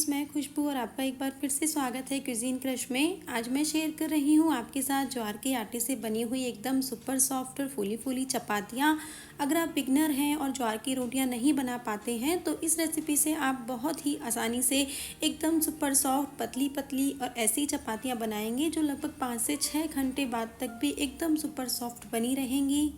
Friends, मैं खुशबू और आपका एक बार फिर से स्वागत है क्विजीन क्रश में। आज मैं शेयर कर रही हूँ आपके साथ ज्वार के आटे से बनी हुई एकदम सुपर सॉफ्ट और फूली फूली चपातियाँ। अगर आप बिगनर हैं और ज्वार की रोटियाँ नहीं बना पाते हैं तो इस रेसिपी से आप बहुत ही आसानी से एकदम सुपर सॉफ्ट पतली पतली और ऐसी चपातियाँ बनाएंगे जो लगभग 5 से 6 घंटे बाद तक भी एकदम सुपर सॉफ्ट बनी रहेंगी।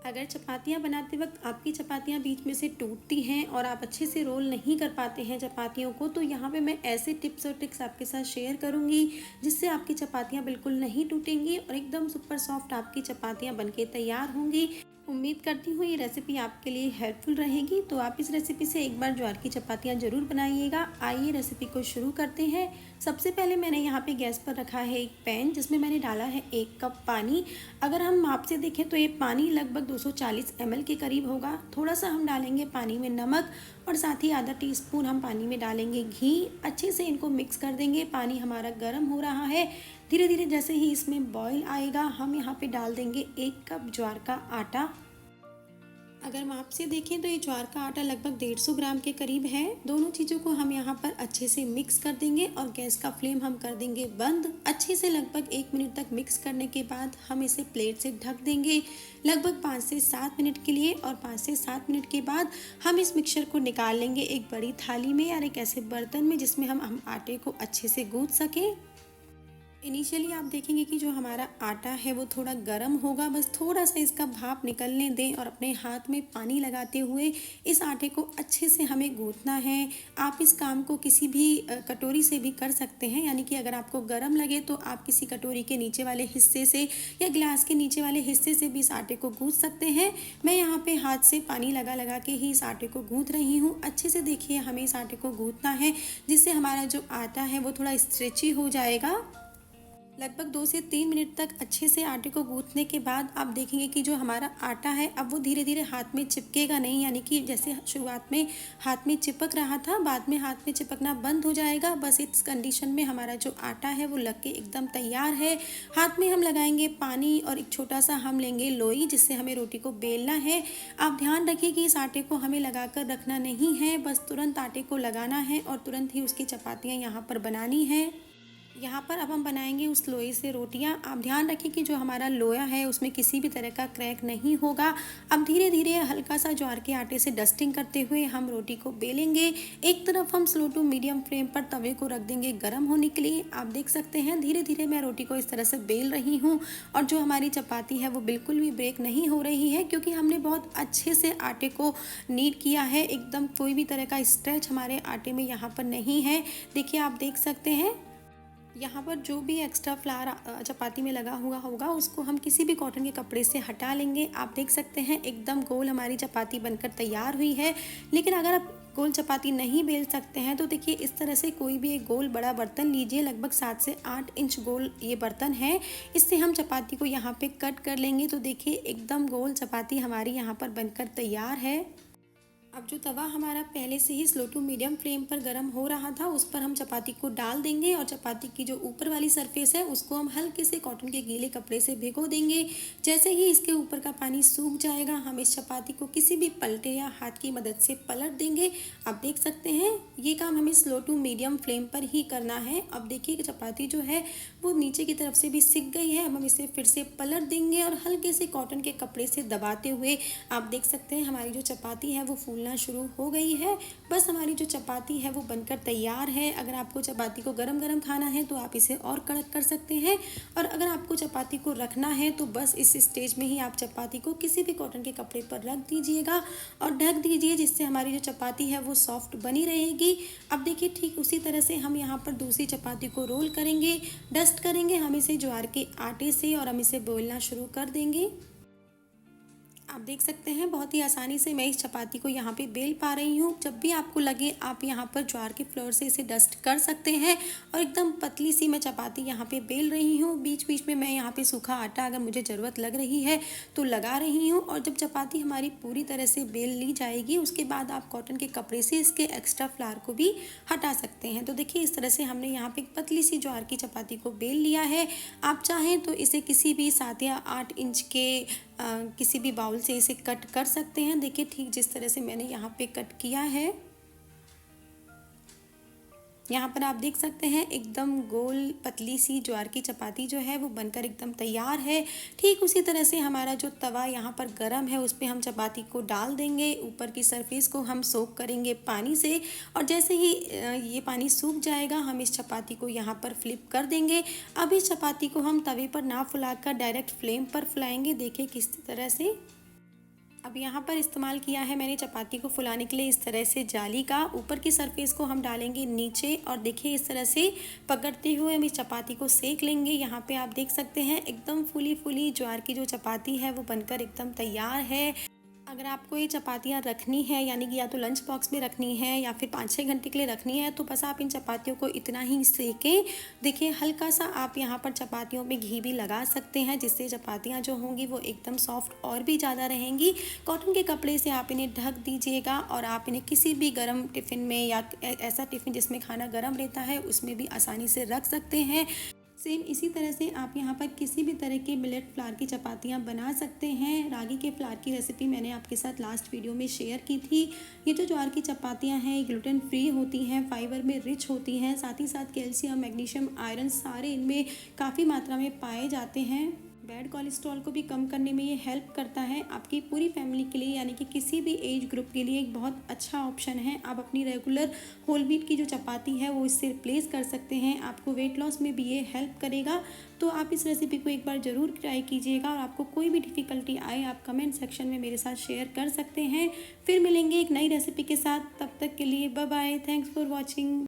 अगर चपातियाँ बनाते वक्त आपकी चपातियाँ बीच में से टूटती हैं और आप अच्छे से रोल नहीं कर पाते हैं चपातियों को, तो यहाँ पे मैं ऐसे टिप्स और ट्रिक्स आपके साथ शेयर करूँगी जिससे आपकी चपातियाँ बिल्कुल नहीं टूटेंगी और एकदम सुपर सॉफ्ट आपकी चपातियाँ बनके तैयार होंगी। उम्मीद करती हूँ ये रेसिपी आपके लिए हेल्पफुल रहेगी, तो आप इस रेसिपी से एक बार ज्वार की चपातियाँ ज़रूर बनाइएगा। आइए रेसिपी को शुरू करते हैं। सबसे पहले मैंने यहाँ पे गैस पर रखा है एक पैन जिसमें मैंने डाला है 1 कप पानी। अगर हम माप से देखें तो ये पानी लगभग 240 ml के करीब होगा। थोड़ा सा हम डालेंगे पानी में नमक और साथ ही आधा टीस्पून हम पानी में डालेंगे घी। अच्छे से इनको मिक्स कर देंगे। पानी हमारा गर्म हो रहा है। धीरे धीरे जैसे ही इसमें बॉईल आएगा हम यहाँ पे डाल देंगे 1 कप ज्वार का आटा। अगर माप से देखें तो ये ज्वार का आटा लगभग 150 ग्राम के करीब है। दोनों चीज़ों को हम यहाँ पर अच्छे से मिक्स कर देंगे और गैस का फ्लेम हम कर देंगे बंद। अच्छे से लगभग 1 मिनट तक मिक्स करने के बाद हम इसे प्लेट से ढक देंगे लगभग 5 से 7 मिनट के लिए। और 5 से 7 मिनट के बाद हम इस मिक्सचर को निकाल लेंगे एक बड़ी थाली में या एक ऐसे बर्तन में जिसमें हम आटे को अच्छे से गूँथ सकें। इनिशियली आप देखेंगे कि जो हमारा आटा है वो थोड़ा गर्म होगा। बस थोड़ा सा इसका भाप निकलने दें और अपने हाथ में पानी लगाते हुए इस आटे को अच्छे से हमें गूँथना है। आप इस काम को किसी भी कटोरी से भी कर सकते हैं, यानी कि अगर आपको गर्म लगे तो आप किसी कटोरी के नीचे वाले हिस्से से या गिलास के नीचे वाले हिस्से से भी इस आटे को गूँथ सकते हैं। मैं यहाँ पे हाथ से पानी लगा लगा के ही इस आटे को गूँथ रही हूँ। अच्छे से देखिए हमें इस आटे को गूँथना है जिससे हमारा जो आटा है वो थोड़ा स्ट्रेची हो जाएगा। लगभग 2 से 3 मिनट तक अच्छे से आटे को गूँथने के बाद आप देखेंगे कि जो हमारा आटा है अब वो धीरे धीरे हाथ में चिपकेगा नहीं, यानी कि जैसे शुरुआत में हाथ में चिपक रहा था बाद में हाथ में चिपकना बंद हो जाएगा। बस इस कंडीशन में हमारा जो आटा है वो लग के एकदम तैयार है। हाथ में हम लगाएंगे पानी और एक छोटा सा हम लेंगे लोई जिससे हमें रोटी को बेलना है। आप ध्यान रखिए कि इस आटे को हमें लगा कर रखना नहीं है, बस तुरंत आटे को लगाना है और तुरंत ही उसकी चपातियाँ यहाँ पर बनानी है। यहाँ पर अब हम बनाएंगे उस लोई से रोटियाँ। आप ध्यान रखें कि जो हमारा लोया है उसमें किसी भी तरह का क्रैक नहीं होगा। अब धीरे धीरे हल्का सा ज्वार के आटे से डस्टिंग करते हुए हम रोटी को बेलेंगे। एक तरफ हम स्लो टू मीडियम फ्लेम पर तवे को रख देंगे गर्म होने के लिए। आप देख सकते हैं धीरे धीरे मैं रोटी को इस तरह से बेल रही हूँ और जो हमारी चपाती है वो बिल्कुल भी ब्रेक नहीं हो रही है, क्योंकि हमने बहुत अच्छे से आटे को नीड किया है। एकदम कोई भी तरह का स्ट्रेच हमारे आटे में यहाँ पर नहीं है। देखिए आप देख सकते हैं यहाँ पर जो भी एक्स्ट्रा फ्लावर चपाती में लगा हुआ होगा उसको हम किसी भी कॉटन के कपड़े से हटा लेंगे। आप देख सकते हैं एकदम गोल हमारी चपाती बनकर तैयार हुई है। लेकिन अगर आप गोल चपाती नहीं बेल सकते हैं तो देखिए इस तरह से कोई भी एक गोल बड़ा बर्तन लीजिए। लगभग 7 से 8 इंच गोल ये बर्तन है। इससे हम चपाती को यहाँ पे कट कर लेंगे तो देखिए एकदम गोल चपाती हमारी यहाँ पर बनकर तैयार है। अब जो तवा हमारा पहले से ही स्लो टू मीडियम फ्लेम पर गर्म हो रहा था उस पर हम चपाती को डाल देंगे और चपाती की जो ऊपर वाली सरफेस है उसको हम हल्के से कॉटन के गीले कपड़े से भिगो देंगे। जैसे ही इसके ऊपर का पानी सूख जाएगा हम इस चपाती को किसी भी पलटे या हाथ की मदद से पलट देंगे। आप देख सकते हैं ये काम हमें स्लो टू मीडियम फ्लेम पर ही करना है। अब देखिए कि चपाती जो है वो नीचे की तरफ से भी सिक गई है। अब हम इसे फिर से पलट देंगे और हल्के से कॉटन के कपड़े से दबाते हुए आप देख सकते हैं हमारी जो चपाती है वो फूलना शुरू हो गई है। बस हमारी जो चपाती है वो बनकर तैयार है। अगर आपको चपाती को गरम गरम खाना है तो आप इसे और कड़क कर सकते हैं, और अगर आपको चपाती को रखना है तो बस इस स्टेज में ही आप चपाती को किसी भी कॉटन के कपड़े पर रख दीजिएगा और ढक दीजिए, जिससे हमारी जो चपाती है वो सॉफ्ट बनी रहेगी। अब देखिए ठीक उसी तरह से हम यहाँ पर दूसरी चपाती को रोल करेंगे, डस्ट करेंगे हम इसे ज्वार के आटे से और हम इसे बेलना शुरू कर देंगे। आप देख सकते हैं बहुत ही आसानी से मैं इस चपाती को यहाँ पे बेल पा रही हूँ। जब भी आपको लगे आप यहाँ पर ज्वार के फ्लोर से इसे डस्ट कर सकते हैं। और एकदम पतली सी मैं चपाती यहाँ पे बेल रही हूँ। बीच बीच में मैं यहाँ पे सूखा आटा अगर मुझे ज़रूरत लग रही है तो लगा रही हूँ। और जब चपाती हमारी पूरी तरह से बेल ली जाएगी उसके बाद आप कॉटन के कपड़े से इसके एक्स्ट्रा फ्लावर को भी हटा सकते हैं। तो देखिए इस तरह से हमने यहाँ पे एक पतली सी ज्वार की चपाती को बेल लिया है। आप चाहें तो इसे किसी भी 7 या 8 इंच के किसी भी बाउल से इसे कट कर सकते हैं। देखिए ठीक जिस तरह से मैंने यहाँ पे कट किया है। यहाँ पर आप देख सकते हैं एकदम गोल पतली सी ज्वार की चपाती जो है वो बनकर एकदम तैयार है। ठीक उसी तरह से हमारा जो तवा यहाँ पर गरम है उस पे हम चपाती को डाल देंगे, ऊपर की सरफेस को हम सोक करेंगे पानी से और जैसे ही ये पानी सूख जाएगा हम इस चपाती को यहाँ पर फ्लिप कर देंगे। अब इस चपाती को हम तवे पर ना फुलाकर डायरेक्ट फ्लेम पर फुलाएंगे। देखिए किस तरह से। अब यहाँ पर इस्तेमाल किया है मैंने चपाती को फुलाने के लिए इस तरह से जाली का। ऊपर की सरफेस को हम डालेंगे नीचे और देखिए इस तरह से पकड़ते हुए हम इस चपाती को सेक लेंगे। यहाँ पे आप देख सकते हैं एकदम फूली फूली ज्वार की जो चपाती है वो बनकर एकदम तैयार है। अगर आपको ये चपातियाँ रखनी है यानी कि या तो लंच बॉक्स में रखनी है या फिर 5-6 घंटे के लिए रखनी है तो बस आप इन चपातियों को इतना ही सेकें। देखिए हल्का सा आप यहाँ पर चपातियों में घी भी लगा सकते हैं जिससे चपातियाँ जो होंगी वो एकदम सॉफ्ट और भी ज़्यादा रहेंगी। कॉटन के कपड़े से आप इन्हें ढक दीजिएगा और आप इन्हें किसी भी गर्म टिफ़िन में या ऐसा टिफ़िन जिसमें खाना गर्म रहता है उसमें भी आसानी से रख सकते हैं। सेम इसी तरह से आप यहाँ पर किसी भी तरह के मिलेट फ्लावर की चपातियाँ बना सकते हैं। रागी के फ्लावर की रेसिपी मैंने आपके साथ लास्ट वीडियो में शेयर की थी। ये जो ज्वार की चपातियाँ हैं ये ग्लूटेन फ्री होती हैं, फाइबर में रिच होती हैं, साथ ही साथ कैल्शियम, मैग्नीशियम, आयरन सारे इनमें काफ़ी मात्रा में पाए जाते हैं। बैड कोलेस्ट्रॉल को भी कम करने में ये हेल्प करता है। आपकी पूरी फैमिली के लिए यानी कि किसी भी एज ग्रुप के लिए एक बहुत अच्छा ऑप्शन है। आप अपनी रेगुलर होल व्हीट की जो चपाती है वो इससे रिप्लेस कर सकते हैं। आपको वेट लॉस में भी ये हेल्प करेगा। तो आप इस रेसिपी को एक बार ज़रूर ट्राई कीजिएगा और आपको कोई भी डिफ़िकल्टी आए आप कमेंट सेक्शन में मेरे साथ शेयर कर सकते हैं। फिर मिलेंगे एक नई रेसिपी के साथ, तब तक के लिए bye bye. Thanks for watching.